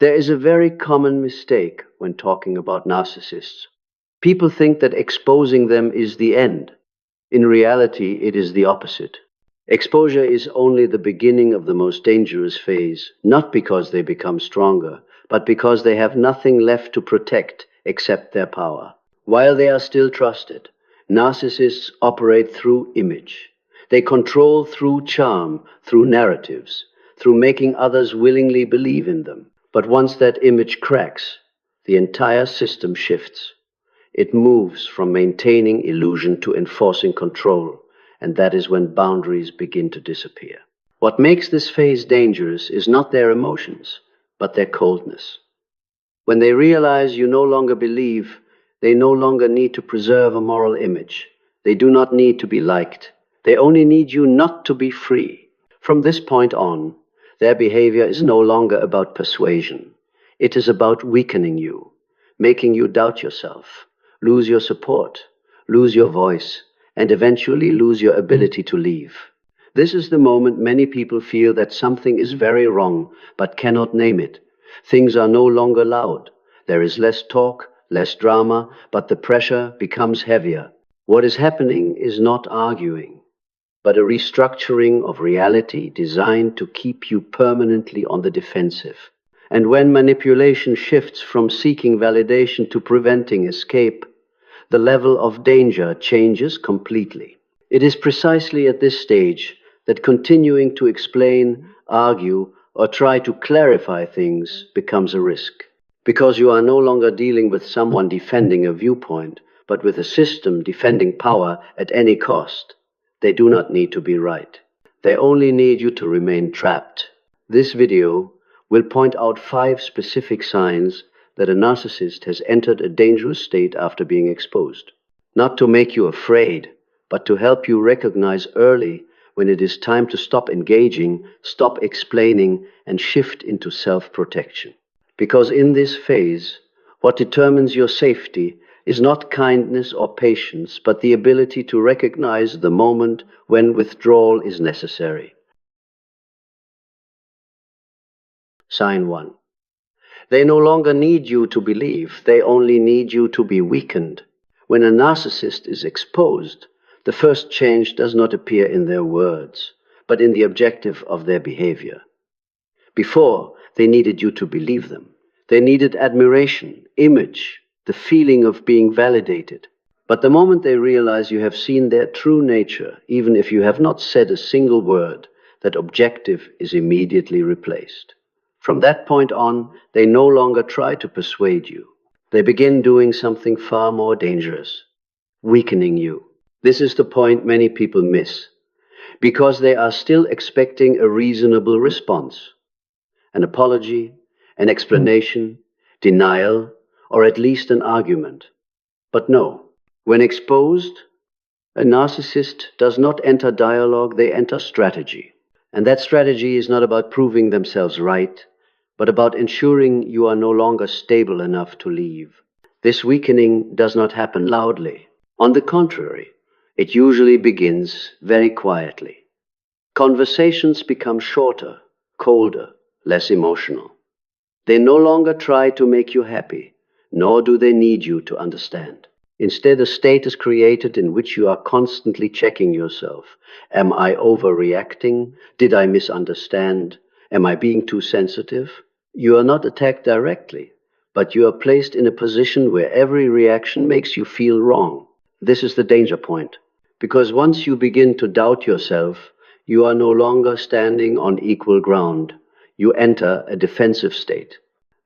There is a very common mistake when talking about narcissists. People think that exposing them is the end. In reality, it is the opposite. Exposure is only the beginning of the most dangerous phase, not because they become stronger, but because they have nothing left to protect except their power. While they are still trusted, narcissists operate through image. They control through charm, through narratives, through making others willingly believe in them. But once that image cracks, the entire system shifts. It moves from maintaining illusion to enforcing control, and that is when boundaries begin to disappear. What makes this phase dangerous is not their emotions, but their coldness. When they realize you no longer believe, they no longer need to preserve a moral image. They do not need to be liked. They only need you not to be free. From this point on, their behavior is no longer about persuasion. It is about weakening you, making you doubt yourself, lose your support, lose your voice, and eventually lose your ability to leave. This is the moment many people feel that something is very wrong, but cannot name it. Things are no longer loud. There is less talk, less drama, but the pressure becomes heavier. What is happening is not arguing, but a restructuring of reality designed to keep you permanently on the defensive. And when manipulation shifts from seeking validation to preventing escape, the level of danger changes completely. It is precisely at this stage that continuing to explain, argue, or try to clarify things becomes a risk. Because you are no longer dealing with someone defending a viewpoint, but with a system defending power at any cost. They do not need to be right. They only need you to remain trapped. This video will point out 5 specific signs that a narcissist has entered a dangerous state after being exposed. Not to make you afraid, but to help you recognize early when it is time to stop engaging, stop explaining, and shift into self-protection. Because in this phase, what determines your safety is not kindness or patience, but the ability to recognize the moment when withdrawal is necessary. Sign 1. They no longer need you to believe, they only need you to be weakened. When a narcissist is exposed, the first change does not appear in their words, but in the objective of their behavior. Before, they needed you to believe them. They needed admiration, image, the feeling of being validated. But the moment they realize you have seen their true nature, even if you have not said a single word, that objective is immediately replaced. From that point on, they no longer try to persuade you. They begin doing something far more dangerous, weakening you. This is the point many people miss, because they are still expecting a reasonable response, an apology, an explanation, denial, or at least an argument. But no, when exposed, a narcissist does not enter dialogue, they enter strategy. And that strategy is not about proving themselves right, but about ensuring you are no longer stable enough to leave. This weakening does not happen loudly. On the contrary, it usually begins very quietly. Conversations become shorter, colder, less emotional. They no longer try to make you happy, nor do they need you to understand. Instead, a state is created in which you are constantly checking yourself. Am I overreacting? Did I misunderstand? Am I being too sensitive? You are not attacked directly, but you are placed in a position where every reaction makes you feel wrong. This is the danger point, because once you begin to doubt yourself, you are no longer standing on equal ground. You enter a defensive state.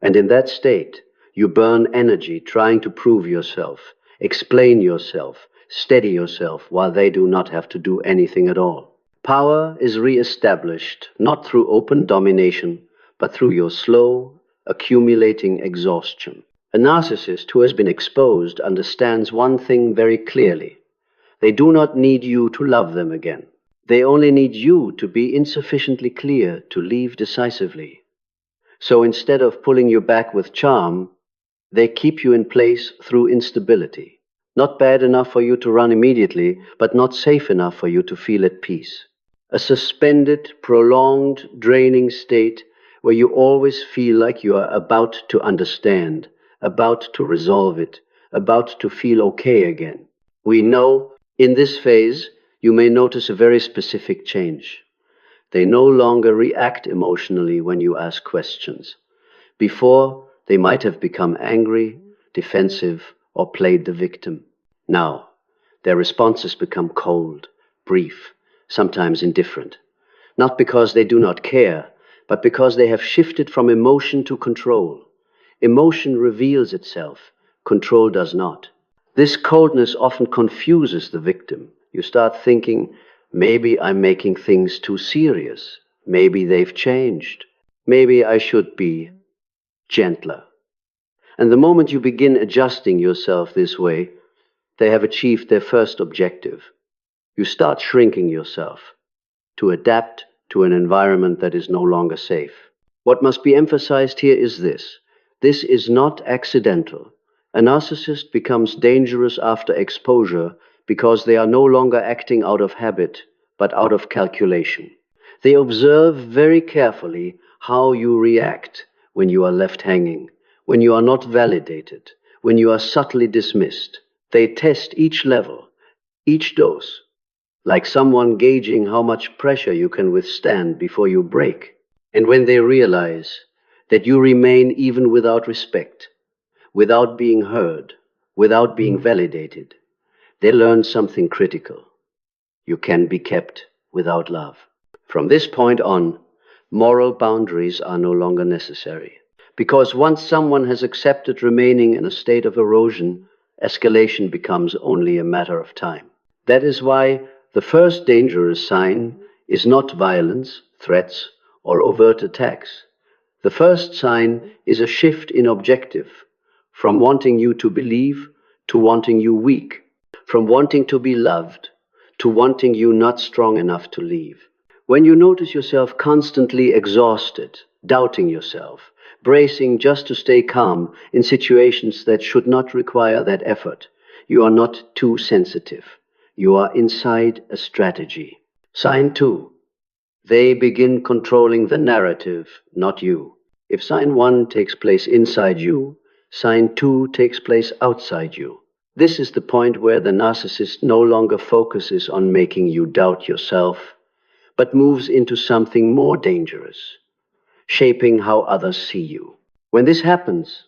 And in that state, you burn energy trying to prove yourself, explain yourself, steady yourself, while they do not have to do anything at all. Power is re-established, not through open domination, but through your slow, accumulating exhaustion. A narcissist who has been exposed understands one thing very clearly. They do not need you to love them again. They only need you to be insufficiently clear to leave decisively. So instead of pulling you back with charm, they keep you in place through instability. Not bad enough for you to run immediately, but not safe enough for you to feel at peace. A suspended, prolonged, draining state where you always feel like you are about to understand, about to resolve it, about to feel okay again. We know in this phase you may notice a very specific change. They no longer react emotionally when you ask questions. Before, they might have become angry, defensive, or played the victim. Now, their responses become cold, brief, sometimes indifferent. Not because they do not care, but because they have shifted from emotion to control. Emotion reveals itself, control does not. This coldness often confuses the victim. You start thinking, maybe I'm making things too serious. Maybe they've changed. Maybe I should be gentler. And the moment you begin adjusting yourself this way, they have achieved their first objective. You start shrinking yourself to adapt to an environment that is no longer safe. What must be emphasized here is this. This is not accidental. A narcissist becomes dangerous after exposure because they are no longer acting out of habit, but out of calculation. They observe very carefully how you react when you are left hanging, when you are not validated, when you are subtly dismissed. They test each level, each dose, like someone gauging how much pressure you can withstand before you break. And when they realize that you remain even without respect, without being heard, without being validated, they learn something critical. You can be kept without love. From this point on, moral boundaries are no longer necessary. Because once someone has accepted remaining in a state of erosion, escalation becomes only a matter of time. That is why the first dangerous sign is not violence, threats, or overt attacks. The first sign is a shift in objective, from wanting you to believe to wanting you weak, from wanting to be loved to wanting you not strong enough to leave. When you notice yourself constantly exhausted, doubting yourself, bracing just to stay calm in situations that should not require that effort, you are not too sensitive. You are inside a strategy. Sign 2. They begin controlling the narrative, not you. If sign 1 takes place inside you, sign 2 takes place outside you. This is the point where the narcissist no longer focuses on making you doubt yourself, but moves into something more dangerous, shaping how others see you. When this happens,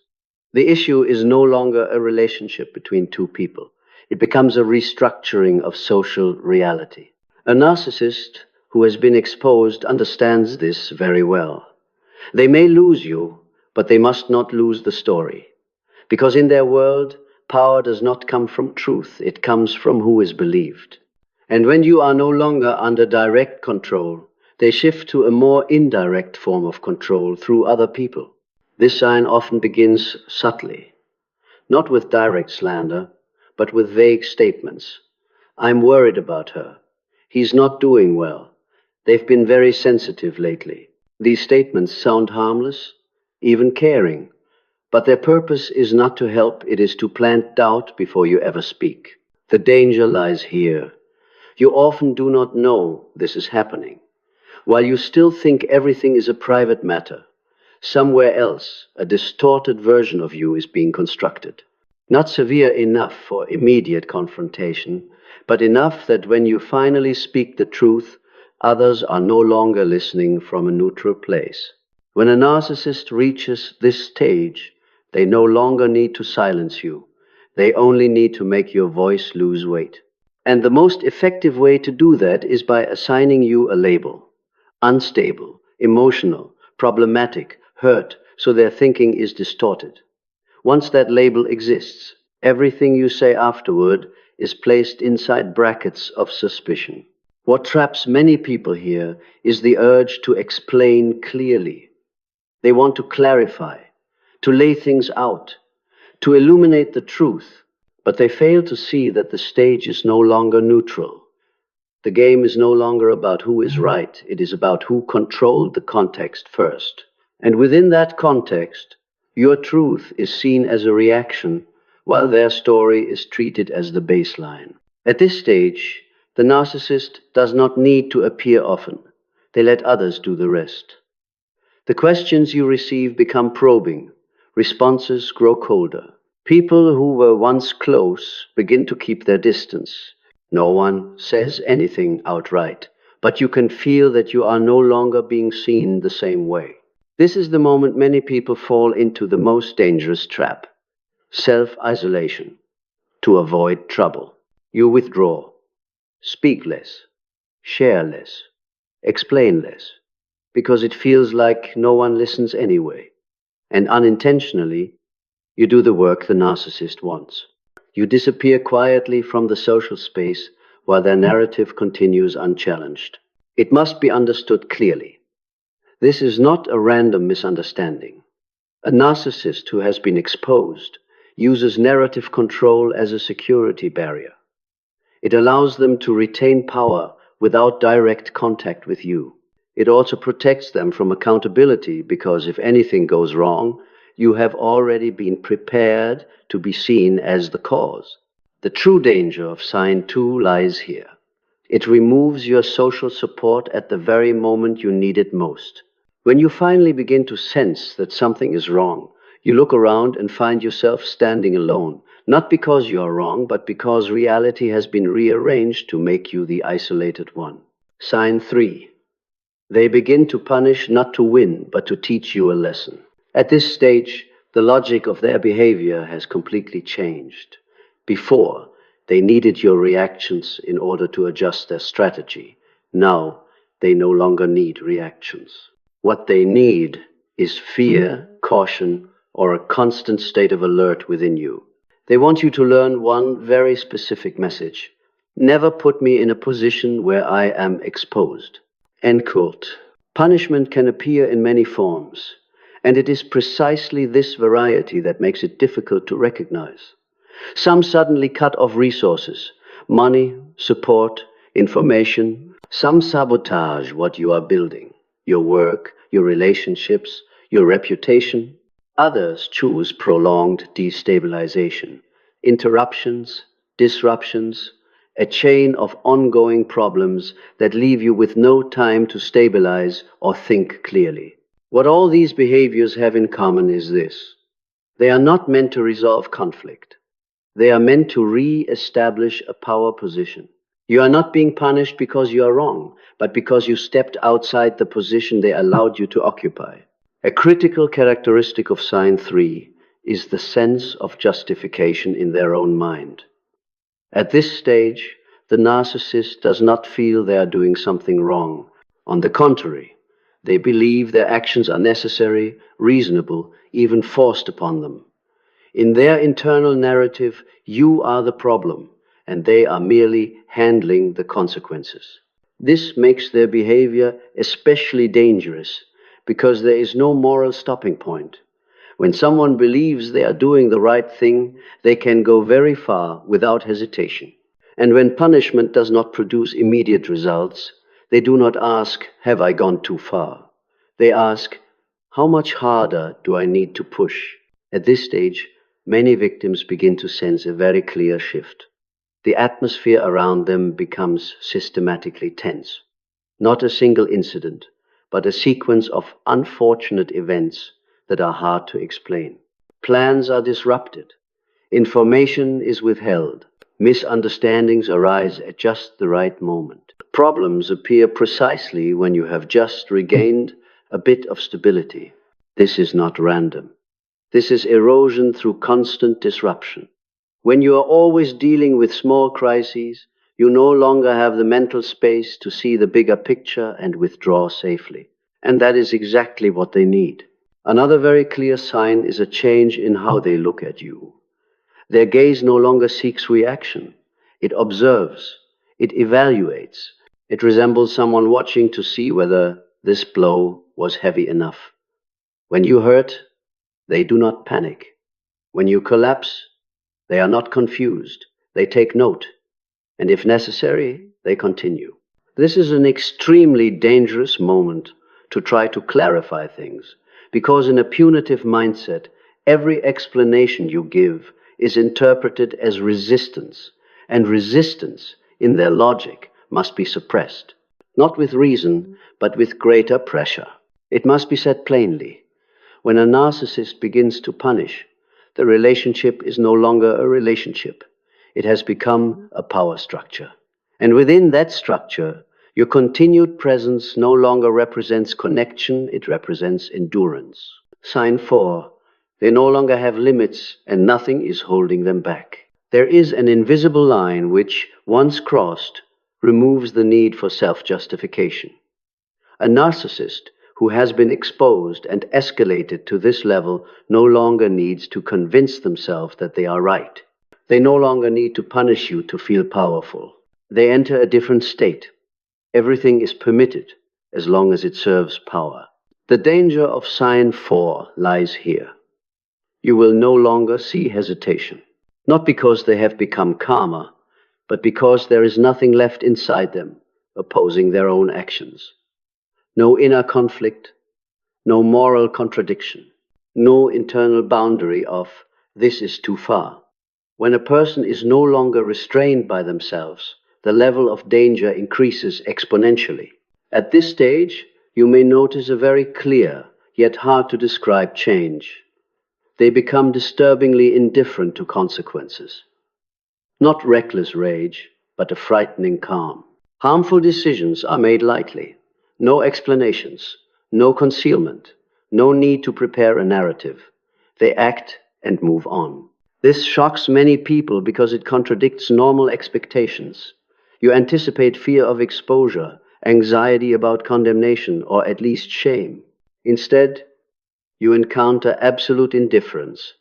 the issue is no longer a relationship between two people. It becomes a restructuring of social reality. A narcissist who has been exposed understands this very well. They may lose you, but they must not lose the story. Because in their world, power does not come from truth, it comes from who is believed. And when you are no longer under direct control, they shift to a more indirect form of control through other people. This sign often begins subtly, not with direct slander, but with vague statements. I'm worried about her. He's not doing well. They've been very sensitive lately. These statements sound harmless, even caring, but their purpose is not to help, it is to plant doubt before you ever speak. The danger lies here. You often do not know this is happening, while you still think everything is a private matter. Somewhere else, a distorted version of you is being constructed. Not severe enough for immediate confrontation, but enough that when you finally speak the truth, others are no longer listening from a neutral place. When a narcissist reaches this stage, they no longer need to silence you. They only need to make your voice lose weight. And the most effective way to do that is by assigning you a label. Unstable, emotional, problematic, hurt, so their thinking is distorted. Once that label exists, everything you say afterward is placed inside brackets of suspicion. What traps many people here is the urge to explain clearly. They want to clarify, to lay things out, to illuminate the truth, but they fail to see that the stage is no longer neutral. The game is no longer about who is right, it is about who controlled the context first. And within that context, your truth is seen as a reaction, while their story is treated as the baseline. At this stage, the narcissist does not need to appear often. They let others do the rest. The questions you receive become probing. Responses grow colder. People who were once close begin to keep their distance. No one says anything outright, but you can feel that you are no longer being seen the same way. This is the moment many people fall into the most dangerous trap: self-isolation. To avoid trouble, you withdraw, speak less, share less, explain less, because it feels like no one listens anyway. And unintentionally, you do the work the narcissist wants. You disappear quietly from the social space while their narrative continues unchallenged. It must be understood clearly. This is not a random misunderstanding. A narcissist who has been exposed uses narrative control as a security barrier. It allows them to retain power without direct contact with you. It also protects them from accountability because if anything goes wrong, you have already been prepared to be seen as the cause. The true danger of sign 2 lies here. It removes your social support at the very moment you need it most. When you finally begin to sense that something is wrong, you look around and find yourself standing alone, not because you are wrong, but because reality has been rearranged to make you the isolated one. Sign 3. They begin to punish not to win, but to teach you a lesson. At this stage, the logic of their behavior has completely changed. Before, they needed your reactions in order to adjust their strategy. Now, they no longer need reactions. What they need is fear, caution, or a constant state of alert within you. They want you to learn one very specific message: never put me in a position where I am exposed. End quote. Punishment can appear in many forms, and it is precisely this variety that makes it difficult to recognize. Some suddenly cut off resources, money, support, information. Some sabotage what you are building, your work, your relationships, your reputation. Others choose prolonged destabilization, interruptions, disruptions, a chain of ongoing problems that leave you with no time to stabilize or think clearly. What all these behaviors have in common is this: they are not meant to resolve conflict. They are meant to re-establish a power position. You are not being punished because you are wrong, but because you stepped outside the position they allowed you to occupy. A critical characteristic of sign 3 is the sense of justification in their own mind. At this stage, the narcissist does not feel they are doing something wrong. On the contrary, they believe their actions are necessary, reasonable, even forced upon them. In their internal narrative, you are the problem, and they are merely handling the consequences. This makes their behavior especially dangerous because there is no moral stopping point. When someone believes they are doing the right thing, they can go very far without hesitation. And when punishment does not produce immediate results, they do not ask, "Have I gone too far?" They ask, "How much harder do I need to push?" At this stage, many victims begin to sense a very clear shift. The atmosphere around them becomes systematically tense. Not a single incident, but a sequence of unfortunate events that are hard to explain. Plans are disrupted. Information is withheld. Misunderstandings arise at just the right moment. Problems appear precisely when you have just regained a bit of stability. This is not random. This is erosion through constant disruption. When you are always dealing with small crises, you no longer have the mental space to see the bigger picture and withdraw safely. And that is exactly what they need. Another very clear sign is a change in how they look at you. Their gaze no longer seeks reaction. It observes. It evaluates. It resembles someone watching to see whether this blow was heavy enough. When you hurt, they do not panic. When you collapse, they are not confused. They take note. And if necessary, they continue. This is an extremely dangerous moment to try to clarify things, because in a punitive mindset, every explanation you give is interpreted as resistance, and resistance, in their logic, must be suppressed, not with reason, but with greater pressure. It must be said plainly. When a narcissist begins to punish, the relationship is no longer a relationship. It has become a power structure. And within that structure, your continued presence no longer represents connection, it represents endurance. Sign 4. They no longer have limits and nothing is holding them back. There is an invisible line which, once crossed, removes the need for self-justification. A narcissist who has been exposed and escalated to this level no longer needs to convince themselves that they are right. They no longer need to punish you to feel powerful. They enter a different state. Everything is permitted as long as it serves power. The danger of sign 4 lies here. You will no longer see hesitation, not because they have become calmer, but because there is nothing left inside them opposing their own actions. No inner conflict, no moral contradiction, no internal boundary of this is too far. When a person is no longer restrained by themselves, the level of danger increases exponentially. At this stage, you may notice a very clear, yet hard to describe change. They become disturbingly indifferent to consequences. Not reckless rage, but a frightening calm. Harmful decisions are made lightly. No explanations, no concealment, no need to prepare a narrative. They act and move on. This shocks many people because it contradicts normal expectations. You anticipate fear of exposure, anxiety about condemnation, or at least shame. Instead, you encounter absolute indifference,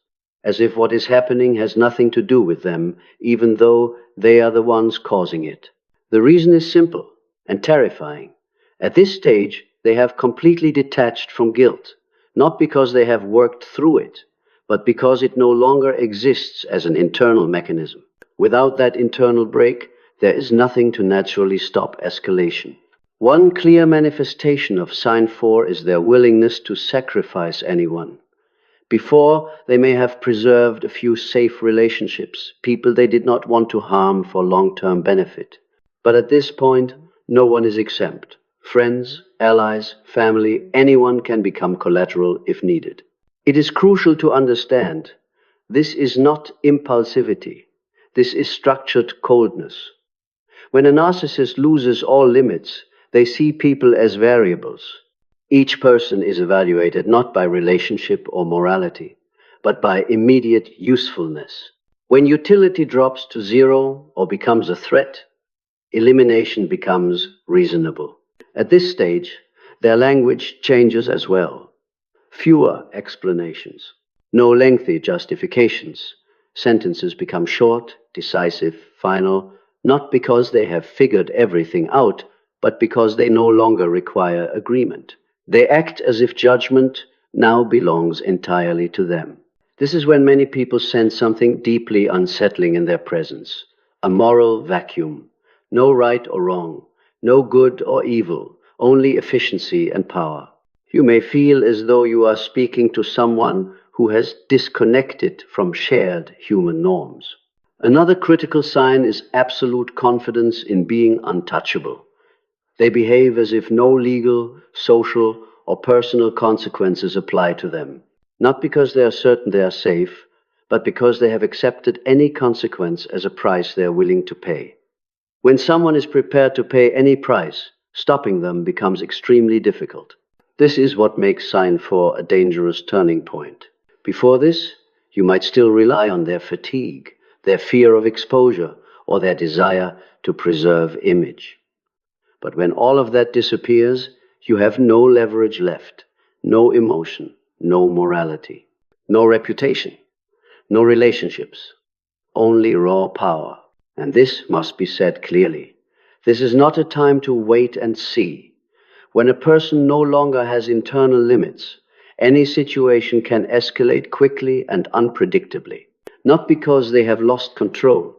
as if what is happening has nothing to do with them, even though they are the ones causing it. The reason is simple and terrifying. At this stage, they have completely detached from guilt, not because they have worked through it, but because it no longer exists as an internal mechanism. Without that internal break, there is nothing to naturally stop escalation. One clear manifestation of sign 4 is their willingness to sacrifice anyone. Before, they may have preserved a few safe relationships, people they did not want to harm for long-term benefit. But at this point, no one is exempt. Friends, allies, family, anyone can become collateral if needed. It is crucial to understand this is not impulsivity. This is structured coldness. When a narcissist loses all limits, they see people as variables. Each person is evaluated not by relationship or morality, but by immediate usefulness. When utility drops to zero or becomes a threat, elimination becomes reasonable. At this stage, their language changes as well. Fewer explanations, no lengthy justifications. Sentences become short, decisive, final, not because they have figured everything out, but because they no longer require agreement. They act as if judgment now belongs entirely to them. This is when many people sense something deeply unsettling in their presence, a moral vacuum. No right or wrong, no good or evil, only efficiency and power. You may feel as though you are speaking to someone who has disconnected from shared human norms. Another critical sign is absolute confidence in being untouchable. They behave as if no legal, social, or personal consequences apply to them, not because they are certain they are safe, but because they have accepted any consequence as a price they are willing to pay. When someone is prepared to pay any price, stopping them becomes extremely difficult. This is what makes sign 4 a dangerous turning point. Before this, you might still rely on their fatigue, their fear of exposure, or their desire to preserve image. But when all of that disappears, you have no leverage left, no emotion, no morality, no reputation, no relationships, only raw power. And this must be said clearly. This is not a time to wait and see. When a person no longer has internal limits, any situation can escalate quickly and unpredictably, not because they have lost control,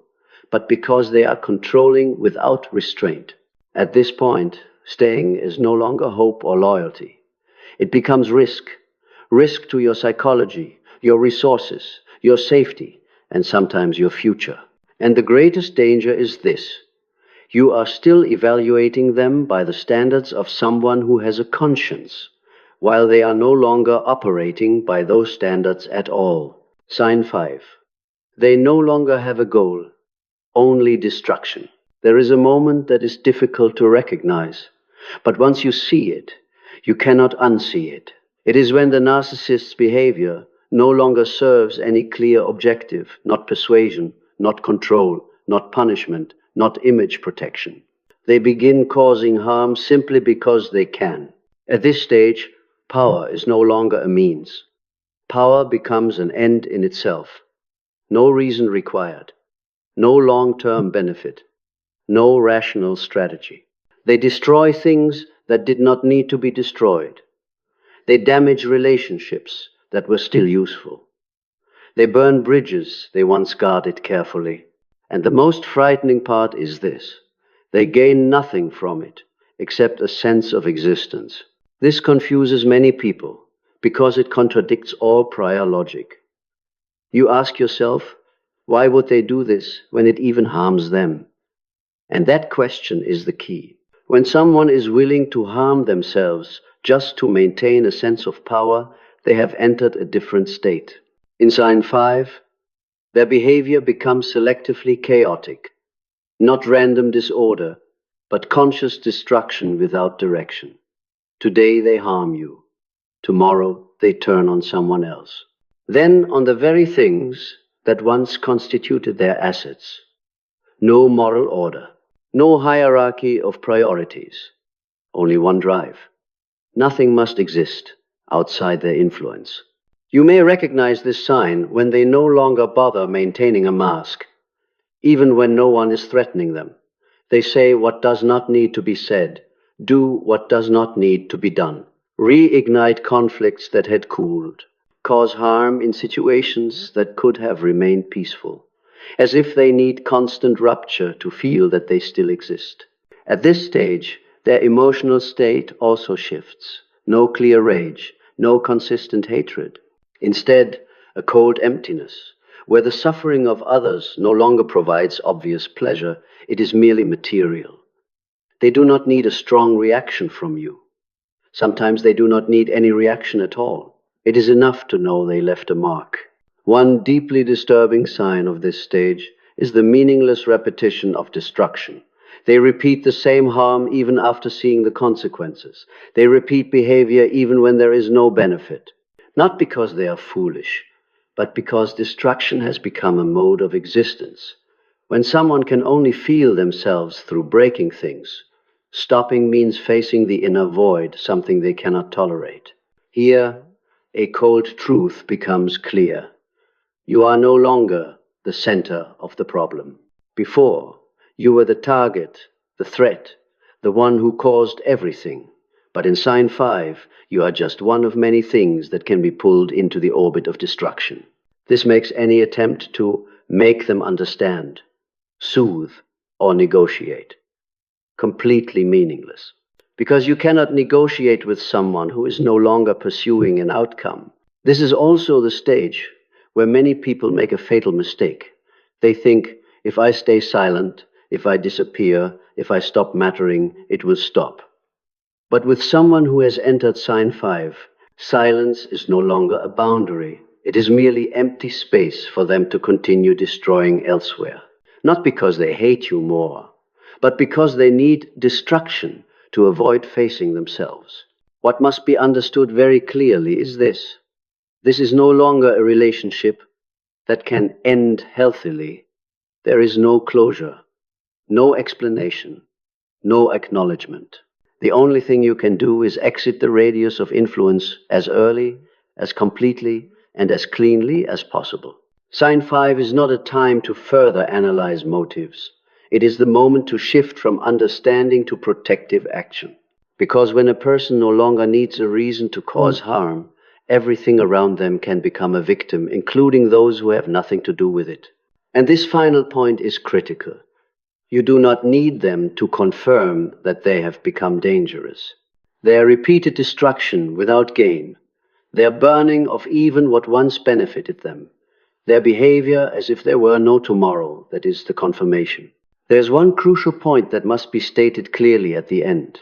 but because they are controlling without restraint. At this point, staying is no longer hope or loyalty. It becomes risk to your psychology, your resources, your safety, and sometimes your future. And the greatest danger is this. You are still evaluating them by the standards of someone who has a conscience, while they are no longer operating by those standards at all. Sign 5. They no longer have a goal, only destruction. There is a moment that is difficult to recognize, but once you see it, you cannot unsee it. It is when the narcissist's behavior no longer serves any clear objective, not persuasion, not control, not punishment, not image protection. They begin causing harm simply because they can. At this stage, power is no longer a means. Power becomes an end in itself. No reason required, no long-term benefit, no rational strategy. They destroy things that did not need to be destroyed. They damage relationships that were still useful. They burn bridges they once guarded carefully. And the most frightening part is this: they gain nothing from it except a sense of existence. This confuses many people because it contradicts all prior logic. You ask yourself, why would they do this when it even harms them? And that question is the key. When someone is willing to harm themselves just to maintain a sense of power, they have entered a different state. In sign 5, their behavior becomes selectively chaotic, not random disorder, but conscious destruction without direction. Today they harm you. Tomorrow they turn on someone else. Then on the very things that once constituted their assets. No moral order, no hierarchy of priorities, only one drive. Nothing must exist outside their influence. You may recognize this sign when they no longer bother maintaining a mask, even when no one is threatening them. They say what does not need to be said, do what does not need to be done, reignite conflicts that had cooled, cause harm in situations that could have remained peaceful, as if they need constant rupture to feel that they still exist. At this stage, their emotional state also shifts. No clear rage, no consistent hatred. Instead, a cold emptiness, where the suffering of others no longer provides obvious pleasure, it is merely material. They do not need a strong reaction from you. Sometimes they do not need any reaction at all. It is enough to know they left a mark. One deeply disturbing sign of this stage is the meaningless repetition of destruction. They repeat the same harm even after seeing the consequences. They repeat behavior even when there is no benefit. Not because they are foolish, but because destruction has become a mode of existence. When someone can only feel themselves through breaking things, stopping means facing the inner void, something they cannot tolerate. Here, a cold truth becomes clear. You are no longer the center of the problem. Before, you were the target, the threat, the one who caused everything. But in sign 5, you are just one of many things that can be pulled into the orbit of destruction. This makes any attempt to make them understand, soothe, or negotiate completely meaningless. Because you cannot negotiate with someone who is no longer pursuing an outcome. This is also the stage where many people make a fatal mistake. They think, if I stay silent, if I disappear, if I stop mattering, it will stop. But with someone who has entered sign 5, silence is no longer a boundary. It is merely empty space for them to continue destroying elsewhere. Not because they hate you more, but because they need destruction to avoid facing themselves. What must be understood very clearly is this. This is no longer a relationship that can end healthily. There is no closure, no explanation, no acknowledgement. The only thing you can do is exit the radius of influence as early, as completely, and as cleanly as possible. Sign 5 is not a time to further analyze motives. It is the moment to shift from understanding to protective action. Because when a person no longer needs a reason to cause harm, everything around them can become a victim, including those who have nothing to do with it. And this final point is critical. You do not need them to confirm that they have become dangerous. Their repeated destruction without gain, their burning of even what once benefited them, their behavior as if there were no tomorrow, that is the confirmation. There's one crucial point that must be stated clearly at the end.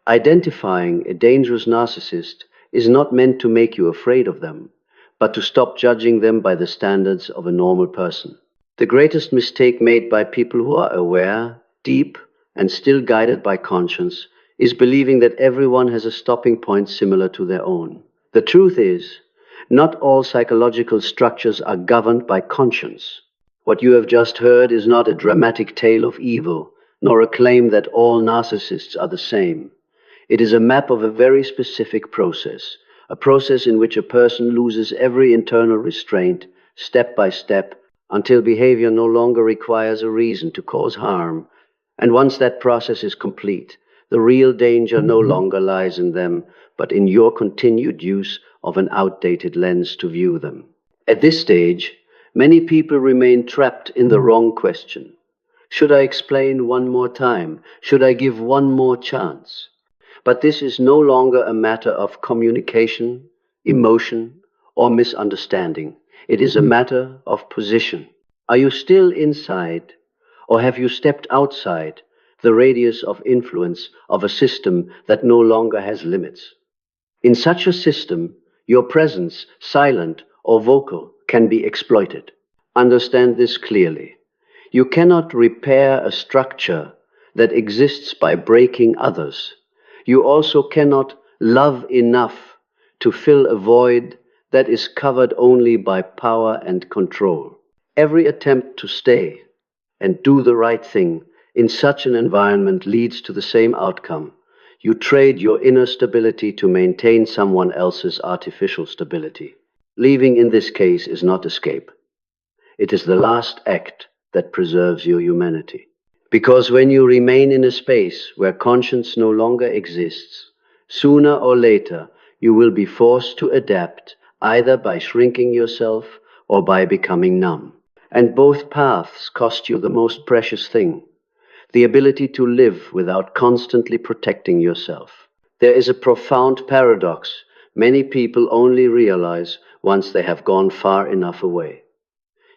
Identifying a dangerous narcissist is not meant to make you afraid of them, but to stop judging them by the standards of a normal person. The greatest mistake made by people who are aware, deep, and still guided by conscience is believing that everyone has a stopping point similar to their own. The truth is, not all psychological structures are governed by conscience. What you have just heard is not a dramatic tale of evil, nor a claim that all narcissists are the same. It is a map of a very specific process, a process in which a person loses every internal restraint, step by step, until behavior no longer requires a reason to cause harm. And once that process is complete, the real danger no longer lies in them, but in your continued use of an outdated lens to view them. At this stage, many people remain trapped in the wrong question. Should I explain one more time? Should I give one more chance? But this is no longer a matter of communication, emotion, or misunderstanding. It is a matter of position. Are you still inside, or have you stepped outside the radius of influence of a system that no longer has limits? In such a system, your presence, silent or vocal, can be exploited. Understand this clearly. You cannot repair a structure that exists by breaking others. You also cannot love enough to fill a void that is covered only by power and control. Every attempt to stay and do the right thing in such an environment leads to the same outcome. You trade your inner stability to maintain someone else's artificial stability. Leaving in this case is not escape. It is the last act that preserves your humanity. Because when you remain in a space where conscience no longer exists, sooner or later you will be forced to adapt, either by shrinking yourself or by becoming numb. And both paths cost you the most precious thing, the ability to live without constantly protecting yourself. There is a profound paradox many people only realize once they have gone far enough away.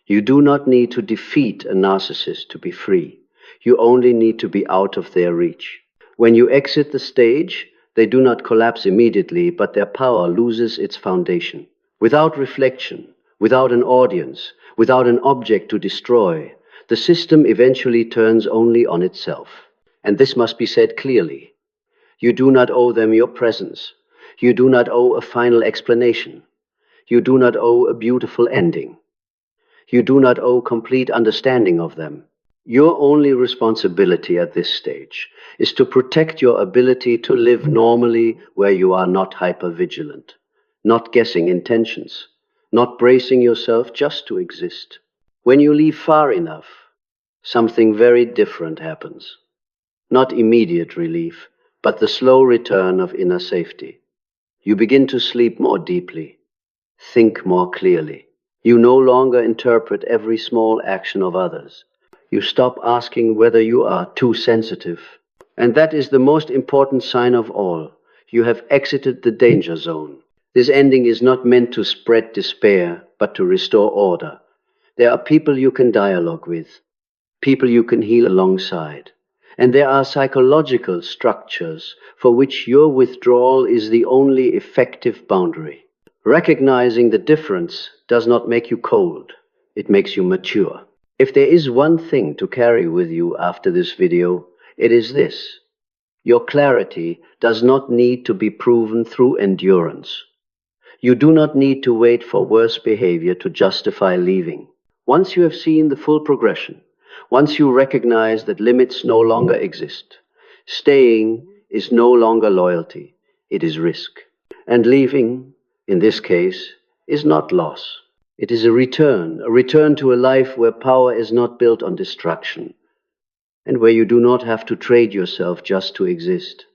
You do not need to defeat a narcissist to be free. You only need to be out of their reach. When you exit the stage, they do not collapse immediately, but their power loses its foundation. Without reflection, without an audience, without an object to destroy, the system eventually turns only on itself. And this must be said clearly. You do not owe them your presence. You do not owe a final explanation. You do not owe a beautiful ending. You do not owe complete understanding of them. Your only responsibility at this stage is to protect your ability to live normally where you are not hypervigilant, not guessing intentions, not bracing yourself just to exist. When you leave far enough, something very different happens. Not immediate relief, but the slow return of inner safety. You begin to sleep more deeply, think more clearly. You no longer interpret every small action of others. You stop asking whether you are too sensitive. And that is the most important sign of all. You have exited the danger zone. This ending is not meant to spread despair, but to restore order. There are people you can dialogue with, people you can heal alongside. And there are psychological structures for which your withdrawal is the only effective boundary. Recognizing the difference does not make you cold. It makes you mature. If there is one thing to carry with you after this video, it is this. Your clarity does not need to be proven through endurance. You do not need to wait for worse behavior to justify leaving. Once you have seen the full progression, once you recognize that limits no longer exist, staying is no longer loyalty, it is risk. And leaving, in this case, is not loss. It is a return to a life where power is not built on destruction, and where you do not have to trade yourself just to exist.